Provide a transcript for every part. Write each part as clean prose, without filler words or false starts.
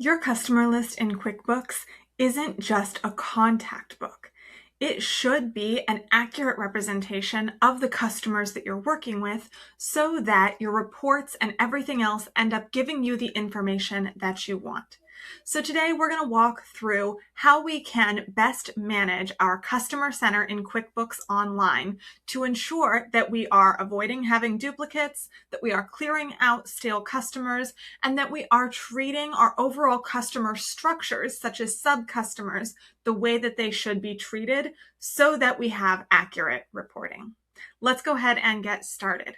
Your customer list in QuickBooks isn't just a contact book. It should be an accurate representation of the customers that you're working with so that your reports and everything else end up giving you the information that you want. So today we're going to walk through how we can best manage our customer center in QuickBooks Online to ensure that we are avoiding having duplicates, that we are clearing out stale customers, and that we are treating our overall customer structures, such as sub-customers, the way that they should be treated so that we have accurate reporting. Let's go ahead and get started.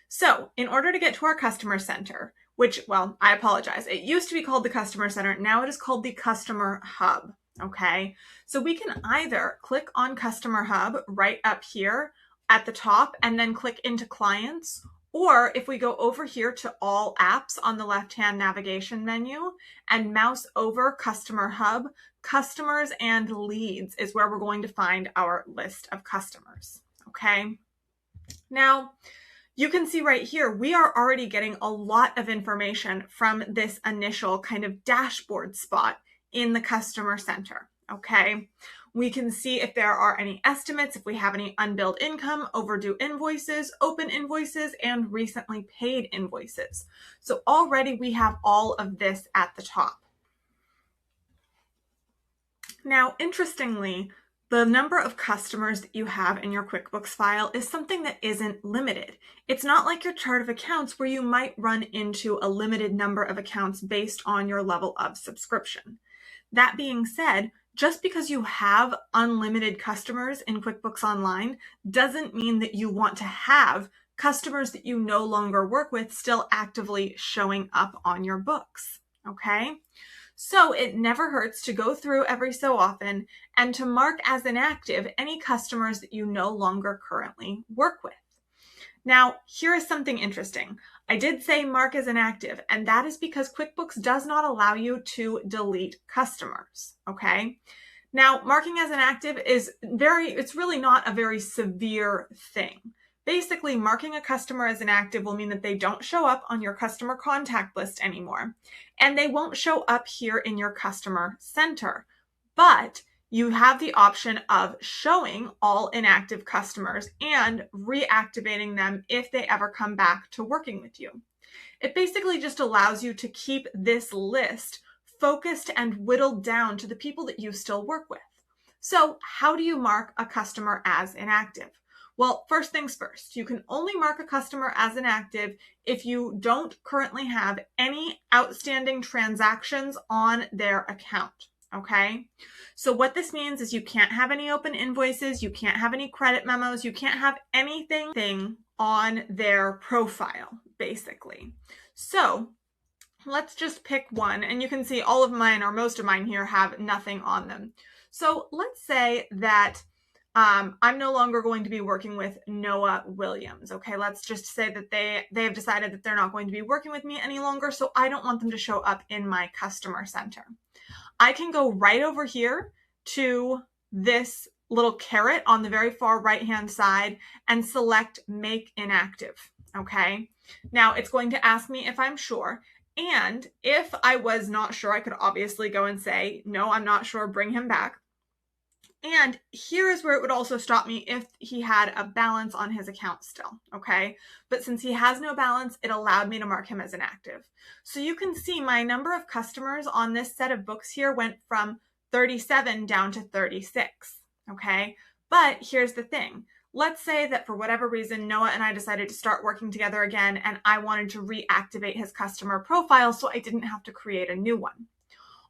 So in order to get to our customer center, which, well, I apologize. It used to be called the Customer Center. Now it is called the Customer Hub, okay? So we can either click on Customer Hub right up here at the top and then click into Clients, or if we go over here to All Apps on the left-hand navigation menu and mouse over Customer Hub, Customers and Leads is where we're going to find our list of customers, okay? Now, you can see right here, we are already getting a lot of information from this initial kind of dashboard spot in the customer center, okay? We can see if there are any estimates, if we have any unbilled income, overdue invoices, open invoices, and recently paid invoices. So already we have all of this at the top. Now, interestingly, the number of customers that you have in your QuickBooks file is something that isn't limited. It's not like your chart of accounts where you might run into a limited number of accounts based on your level of subscription. That being said, just because you have unlimited customers in QuickBooks Online doesn't mean that you want to have customers that you no longer work with still actively showing up on your books, okay? So it never hurts to go through every so often and to mark as inactive any customers that you no longer currently work with. Now, here is something interesting. I did say mark as inactive, and that is because QuickBooks does not allow you to delete customers, okay? Now, marking as inactive is it's really not a very severe thing. Basically, marking a customer as inactive will mean that they don't show up on your customer contact list anymore, and they won't show up here in your customer center. But you have the option of showing all inactive customers and reactivating them if they ever come back to working with you. It basically just allows you to keep this list focused and whittled down to the people that you still work with. So how do you mark a customer as inactive? Well, first things first, you can only mark a customer as inactive if you don't currently have any outstanding transactions on their account, okay? So what this means is you can't have any open invoices, you can't have any credit memos, you can't have anything on their profile, basically. So let's just pick one, and you can see all of mine or most of mine here have nothing on them. So let's say that I'm no longer going to be working with Noah Williams. Okay, let's just say that they have decided that they're not going to be working with me any longer, so I don't want them to show up in my customer center. I can go right over here to this little caret on the very far right-hand side and select Make Inactive. Okay, now it's going to ask me if I'm sure. And if I was not sure, I could obviously go and say, no, I'm not sure, bring him back. And here is where it would also stop me if he had a balance on his account still, okay? But since he has no balance, it allowed me to mark him as inactive. So you can see my number of customers on this set of books here went from 37 down to 36, okay? But here's the thing. Let's say that for whatever reason, Noah and I decided to start working together again, and I wanted to reactivate his customer profile so I didn't have to create a new one.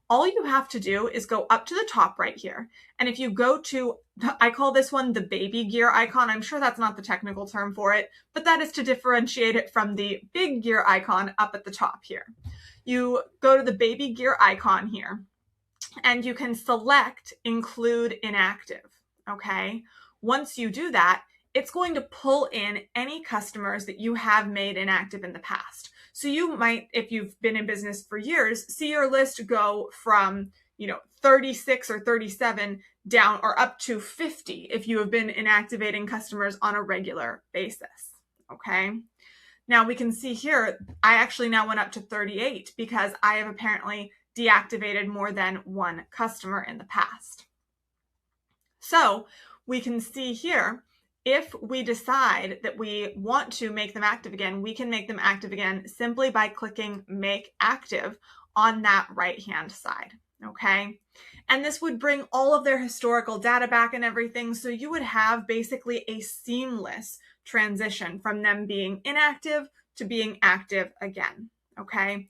All you have to do is go up to the top right here. And if you go to, I call this one the baby gear icon. I'm sure that's not the technical term for it, but that is to differentiate it from the big gear icon up at the top here. You go to the baby gear icon here and you can select include inactive, okay? Once you do that, it's going to pull in any customers that you have made inactive in the past. So you might, if you've been in business for years, see your list go from, 36 or 37 down or up to 50 if you have been inactivating customers on a regular basis, okay? Now we can see here, I actually now went up to 38 because I have apparently deactivated more than one customer in the past. So we can see here, if we decide that we want to make them active again, we can make them active again simply by clicking Make Active on that right-hand side, okay? And this would bring all of their historical data back and everything, so you would have basically a seamless transition from them being inactive to being active again, okay?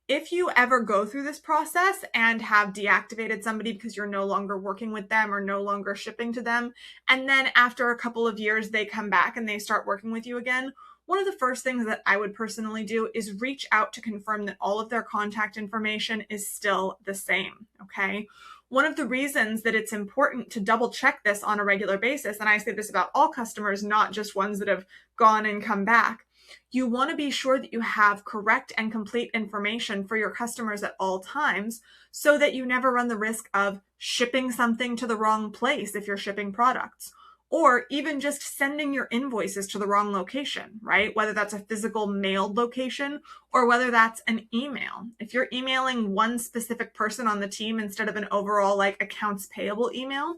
If you ever go through this process and have deactivated somebody because you're no longer working with them or no longer shipping to them, and then after a couple of years they come back and they start working with you again, one of the first things that I would personally do is reach out to confirm that all of their contact information is still the same, okay? One of the reasons that it's important to double check this on a regular basis, and I say this about all customers, not just ones that have gone and come back, you want to be sure that you have correct and complete information for your customers at all times so that you never run the risk of shipping something to the wrong place if you're shipping products, or even just sending your invoices to the wrong location, right? Whether that's a physical mailed location or whether that's an email. If you're emailing one specific person on the team instead of an overall like accounts payable email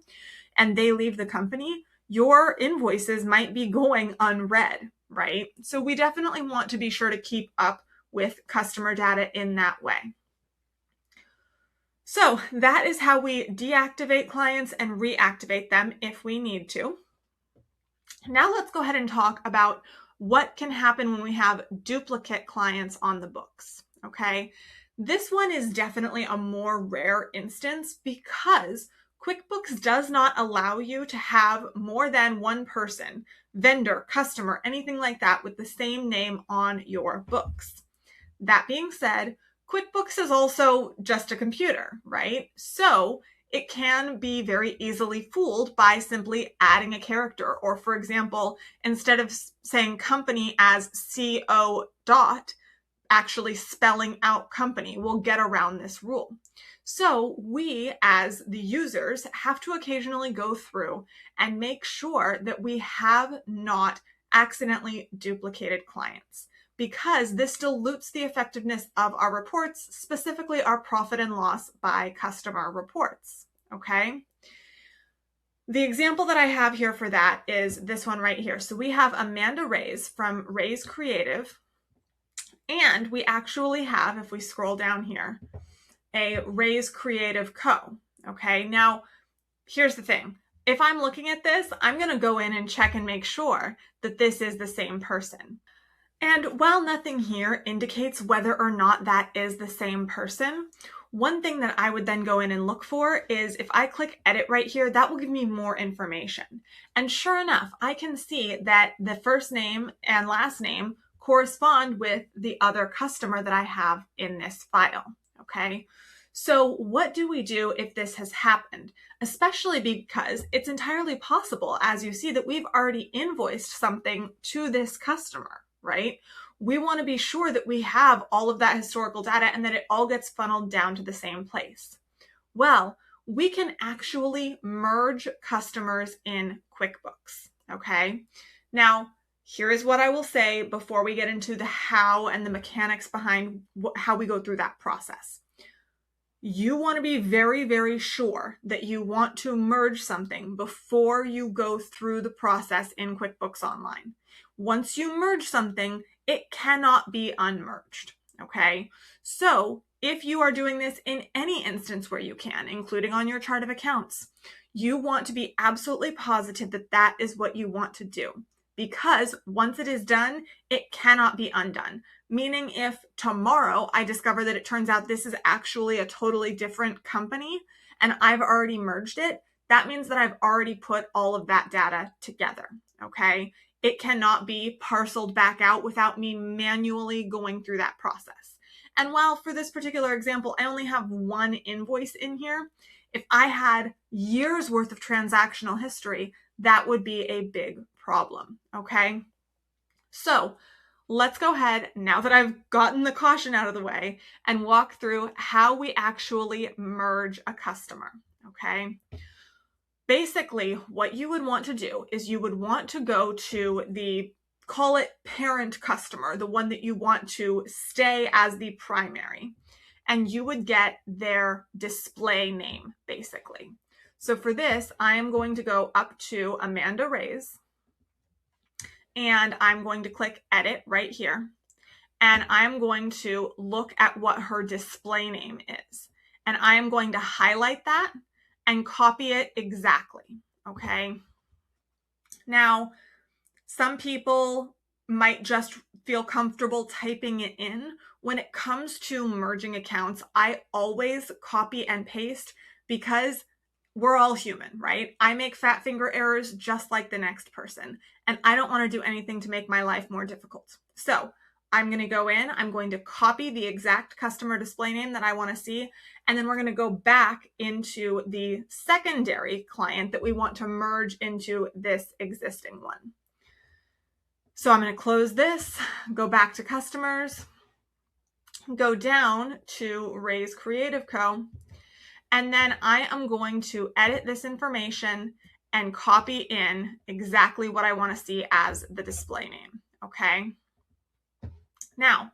and they leave the company, your invoices might be going unread, right? So we definitely want to be sure to keep up with customer data in that way. So that is how we deactivate clients and reactivate them if we need to. Now let's go ahead and talk about what can happen when we have duplicate clients on the books, okay? This one is definitely a more rare instance because QuickBooks does not allow you to have more than one person, vendor, customer, anything like that with the same name on your books. That being said, QuickBooks is also just a computer, right? So it can be very easily fooled by simply adding a character, or for example, instead of saying company as CO dot, actually spelling out company will get around this rule. So we, as the users, have to occasionally go through and make sure that we have not accidentally duplicated clients, because this dilutes the effectiveness of our reports, specifically our profit and loss by customer reports, okay? The example that I have here for that is this one right here. So we have Amanda Rays from Rays Creative, and we actually have, if we scroll down here, a Rays Creative Co. Okay, now here's the thing. If I'm looking at this, I'm going to go in and check and make sure that this is the same person. And while nothing here indicates whether or not that is the same person, one thing that I would then go in and look for is if I click edit right here, that will give me more information. And sure enough, I can see that the first name and last name correspond with the other customer that I have in this file, okay? So what do we do if this has happened? Especially because it's entirely possible, as you see, that we've already invoiced something to this customer, right? We want to be sure that we have all of that historical data and that it all gets funneled down to the same place. Well, we can actually merge customers in QuickBooks, okay? Now, here is what I will say before we get into the how and the mechanics behind how we go through that process. You want to be very, very sure that you want to merge something before you go through the process in QuickBooks Online. Once you merge something, it cannot be unmerged, okay? So if you are doing this in any instance where you can, including on your chart of accounts, you want to be absolutely positive that that is what you want to do, because once it is done, it cannot be undone. Meaning if tomorrow I discover that it turns out this is actually a totally different company and I've already merged it, that means that I've already put all of that data together, okay? It cannot be parceled back out without me manually going through that process. And while for this particular example, I only have one invoice in here, if I had years worth of transactional history, that would be a big problem, okay? So let's go ahead, now that I've gotten the caution out of the way, and walk through how we actually merge a customer, okay? Basically, what you would want to do is you would want to go to the, call it parent customer, the one that you want to stay as the primary. and you would get their display name, basically. So for this, I am going to go up to Amanda Reyes, and I'm going to click Edit right here. And I'm going to look at what her display name is. And I am going to highlight that and copy it exactly, okay? Now, some people might just feel comfortable typing it in. When it comes to merging accounts, I always copy and paste because we're all human, right? I make fat finger errors just like the next person, and I don't want to do anything to make my life more difficult. So I'm going to go in, I'm going to copy the exact customer display name that I want to see, and then we're going to go back into the secondary client that we want to merge into this existing one. So I'm going to close this, go back to customers, go down to Raise Creative Co., and then I am going to edit this information and copy in exactly what I want to see as the display name, okay? Now,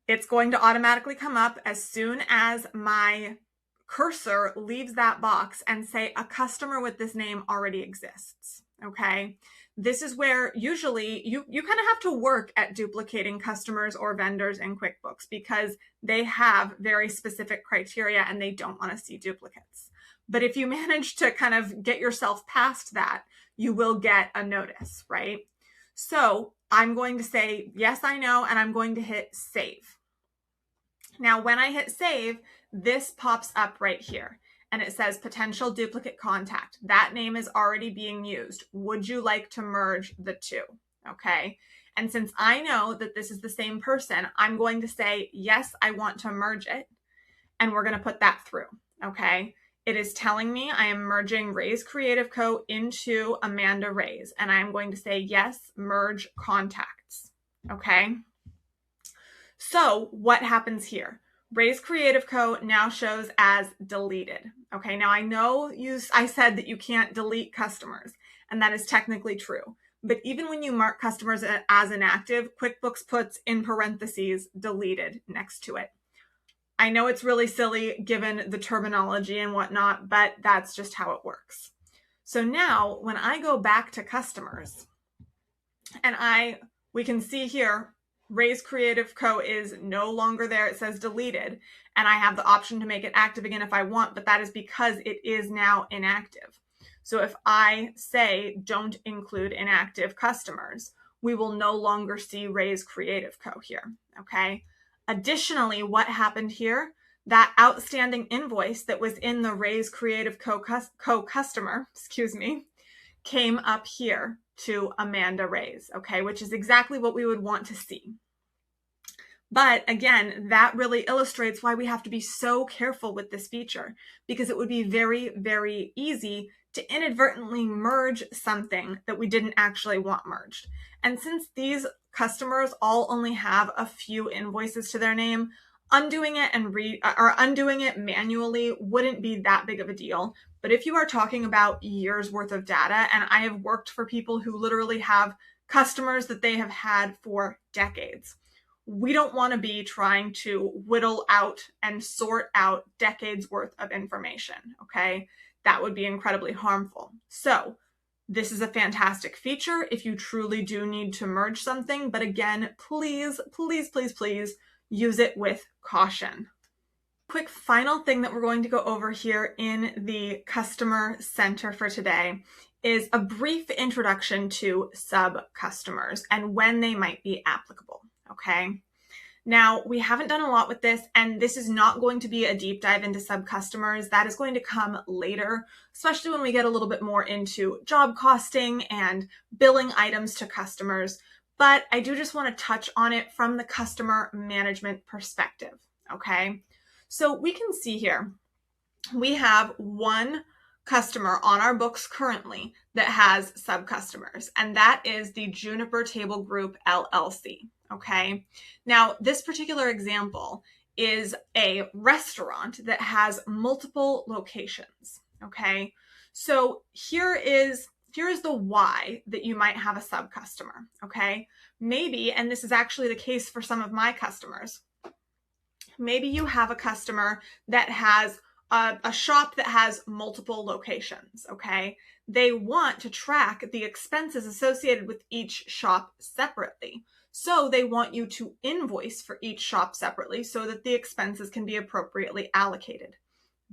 it's going to automatically come up as soon as my cursor leaves that box and say a customer with this name already exists, okay? This is where usually you kind of have to work at duplicating customers or vendors in QuickBooks because they have very specific criteria and they don't want to see duplicates. But if you manage to kind of get yourself past that, you will get a notice, right? So I'm going to say, yes, I know, and I'm going to hit save. Now, when I hit save, this pops up right here and it says potential duplicate contact. That name is already being used. Would you like to merge the two? Okay. And since I know that this is the same person, I'm going to say, yes, I want to merge it. And we're going to put that through. Okay. It is telling me I am merging Raise Creative Co. into Amanda Reyes. And I am going to say, yes, merge contacts. Okay. So what happens here? Raise Creative Co. now shows as deleted. Okay, now I know I said that you can't delete customers, and that is technically true. But even when you mark customers as inactive, QuickBooks puts in parentheses deleted next to it. I know it's really silly given the terminology and whatnot, but that's just how it works. So now when I go back to customers, and we can see here, Raise Creative Co. is no longer there. It says deleted, and I have the option to make it active again if I want, but that is because it is now inactive. So if I say don't include inactive customers, we will no longer see Raise Creative Co. here, okay? Additionally, what happened here, that outstanding invoice that was in the Raise Creative Co. customer, came up here to Amanda Reyes, okay, which is exactly what we would want to see. But again, that really illustrates why we have to be so careful with this feature, because it would be very, very easy to inadvertently merge something that we didn't actually want merged. And since these customers all only have a few invoices to their name, undoing it manually wouldn't be that big of a deal. But if you are talking about years worth of data, and I have worked for people who literally have customers that they have had for decades, we don't want to be trying to whittle out and sort out decades worth of information, okay? That would be incredibly harmful. So this is a fantastic feature if you truly do need to merge something. But again, please, please, please, please use it with caution. Quick final thing that we're going to go over here in the Customer Center for today is a brief introduction to sub-customers and when they might be applicable, okay? Now, we haven't done a lot with this, and this is not going to be a deep dive into sub-customers. That is going to come later, especially when we get a little bit more into job costing and billing items to customers. But I do just want to touch on it from the customer management perspective, okay? So we can see here, we have one customer on our books currently that has sub-customers, and that is the Juniper Table Group LLC, okay? Now, this particular example is a restaurant that has multiple locations, okay? So here is the why that you might have a sub-customer, okay? Maybe, and this is actually the case for some of my customers, Maybe you have a customer that has a shop that has multiple locations, okay? They want to track the expenses associated with each shop separately. So they want you to invoice for each shop separately so that the expenses can be appropriately allocated.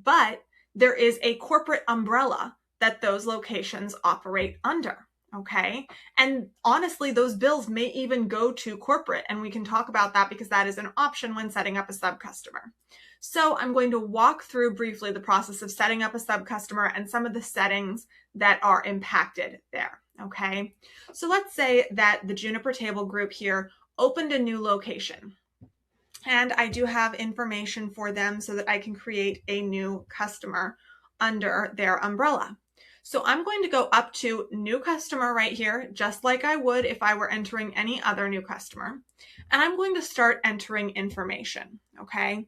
But there is a corporate umbrella that those locations operate under, okay? And honestly, those bills may even go to corporate, and we can talk about that because that is an option when setting up a sub-customer. So I'm going to walk through briefly the process of setting up a sub-customer and some of the settings that are impacted there, okay? So let's say that the Juniper Table Group here opened a new location. And I do have information for them so that I can create a new customer under their umbrella. So I'm going to go up to new customer right here, just like I would if I were entering any other new customer. And I'm going to start entering information, okay?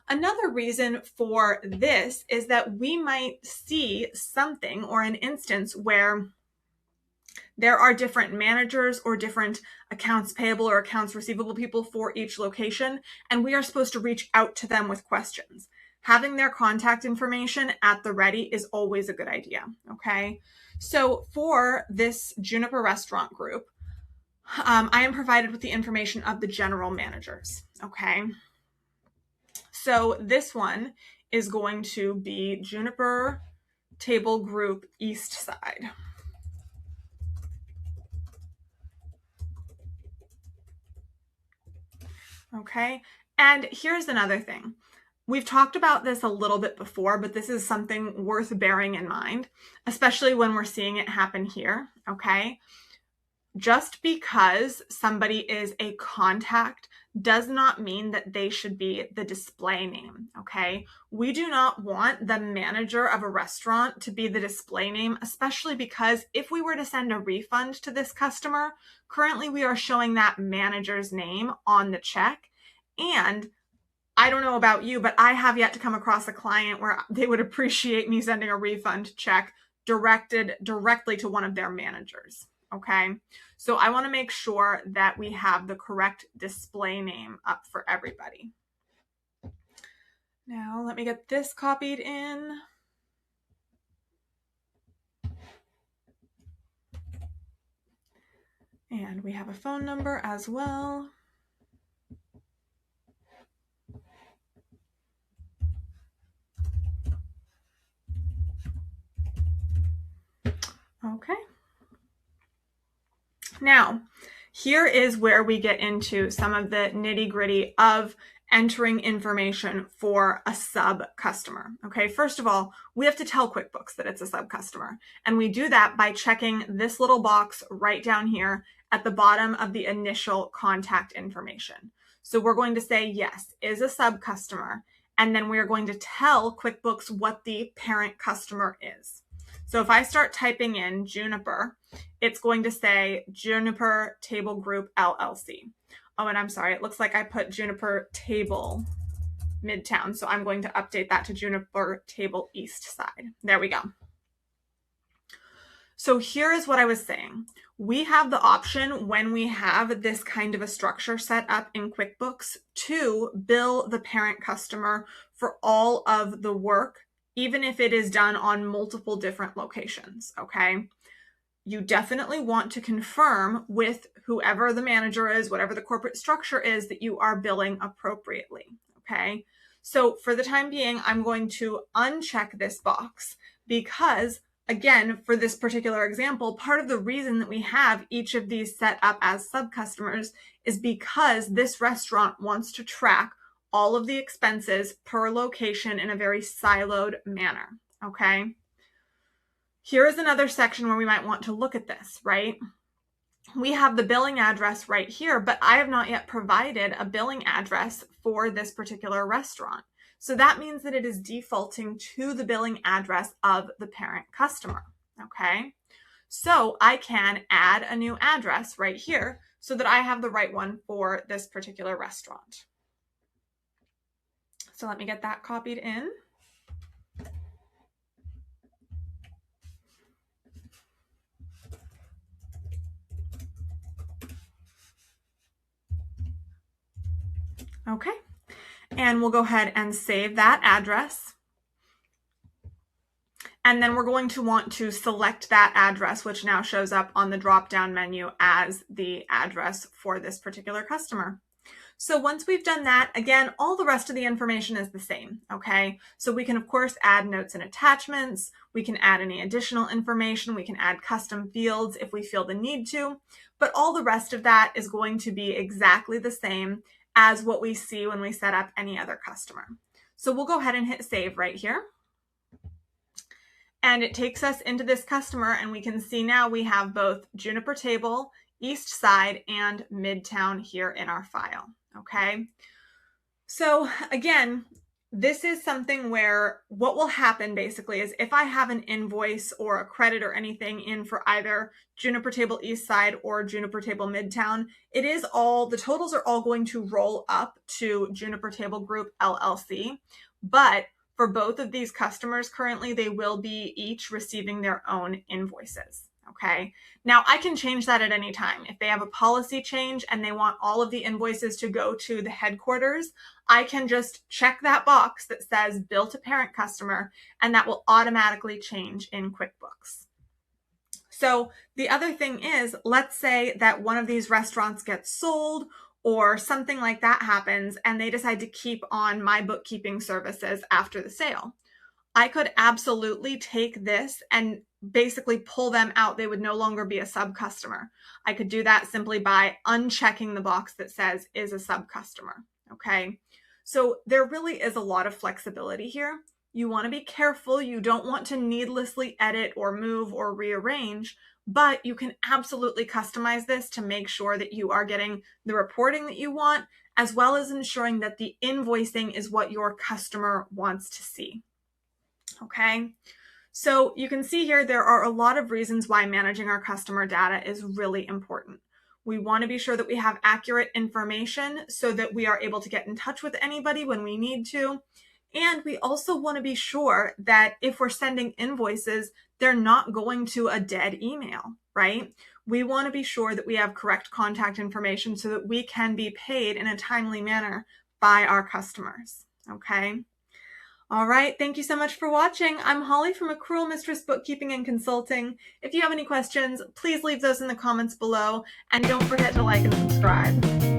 Another reason for this is that we might see something or an instance where there are different managers or different accounts payable or accounts receivable people for each location, and we are supposed to reach out to them with questions. Having their contact information at the ready is always a good idea, okay? So for this Juniper Restaurant Group, I am provided with the information of the general managers, okay? So this one is going to be Juniper Table Group East Side. Okay, and here's another thing. We've talked about this a little bit before, but this is something worth bearing in mind, especially when we're seeing it happen here, okay? Just because somebody is a contact does not mean that they should be the display name, okay? We do not want the manager of a restaurant to be the display name, especially because if we were to send a refund to this customer, currently we are showing that manager's name on the check. And I don't know about you, but I have yet to come across a client where they would appreciate me sending a refund check directed directly to one of their managers, okay? So I want to make sure that we have the correct display name up for everybody. Now let me get this copied in. And we have a phone number as well. Okay. Now, here is where we get into some of the nitty-gritty of entering information for a sub-customer. Okay, first of all, we have to tell QuickBooks that it's a sub-customer. And we do that by checking this little box right down here at the bottom of the initial contact information. So we're going to say, yes, is a sub-customer. And then we're going to tell QuickBooks what the parent customer is. So if I start typing in Juniper, it's going to say Juniper Table Group LLC. Oh, and I'm sorry, it looks like I put Juniper Table Midtown. So I'm going to update that to Juniper Table East Side. There we go. So here is what I was saying. We have the option when we have this kind of a structure set up in QuickBooks to bill the parent customer for all of the work, even if it is done on multiple different locations, okay? You definitely want to confirm with whoever the manager is, whatever the corporate structure is, that you are billing appropriately, okay? So for the time being, I'm going to uncheck this box because, again, for this particular example, part of the reason that we have each of these set up as sub-customers is because this restaurant wants to track all of the expenses per location in a very siloed manner, okay? Here is another section where we might want to look at this, right? We have the billing address right here, but I have not yet provided a billing address for this particular restaurant. So that means that it is defaulting to the billing address of the parent customer, okay? So I can add a new address right here so that I have the right one for this particular restaurant. So let me get that copied in. Okay. And we'll go ahead and save that address. And then we're going to want to select that address, which now shows up on the drop-down menu as the address for this particular customer. So once we've done that, again, all the rest of the information is the same, okay? So we can, of course, add notes and attachments. We can add any additional information. We can add custom fields if we feel the need to. But all the rest of that is going to be exactly the same as what we see when we set up any other customer. So we'll go ahead and hit save right here. And it takes us into this customer, and we can see now we have both Juniper Table, East Side, and Midtown here in our file, okay? So again, this is something where what will happen basically is if I have an invoice or a credit or anything in for either Juniper Table East Side or Juniper Table Midtown, the totals are all going to roll up to Juniper Table Group LLC, but for both of these customers currently, they will be each receiving their own invoices, okay? Now, I can change that at any time. If they have a policy change and they want all of the invoices to go to the headquarters, I can just check that box that says bill to parent customer, and that will automatically change in QuickBooks. So the other thing is, let's say that one of these restaurants gets sold or something like that happens and they decide to keep on my bookkeeping services after the sale. I could absolutely take this and basically pull them out. They would no longer be a sub-customer. I could do that simply by unchecking the box that says is a sub-customer, okay? So there really is a lot of flexibility here. You want to be careful. You don't want to needlessly edit or move or rearrange, but you can absolutely customize this to make sure that you are getting the reporting that you want, as well as ensuring that the invoicing is what your customer wants to see. Okay, so you can see here there are a lot of reasons why managing our customer data is really important. We want to be sure that we have accurate information so that we are able to get in touch with anybody when we need to. And we also want to be sure that if we're sending invoices, they're not going to a dead email, right? We want to be sure that we have correct contact information so that we can be paid in a timely manner by our customers, okay? All right, thank you so much for watching. I'm Holly from Accrual Mistress Bookkeeping and Consulting. If you have any questions, please leave those in the comments below, and don't forget to like and subscribe.